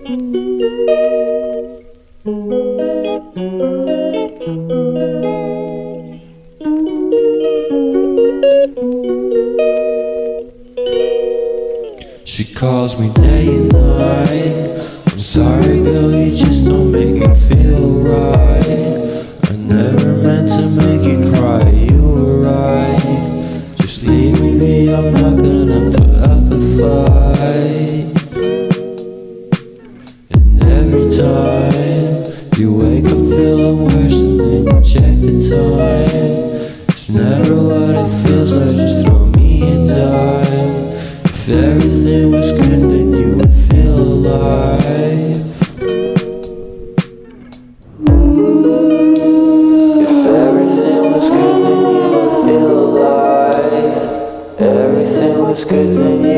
She calls me day and night. I'm sorry, girl, you just don't make me feel right. I never meant to make you cry, you were right. Just leave me be, I'm not gonna put up a fight. And every time you wake up feeling worse and then you check the time. It's never what it feels like, just throw me a dime. If everything was good, then you would feel alive. If everything was good, then you would feel alive. Everything was good, then you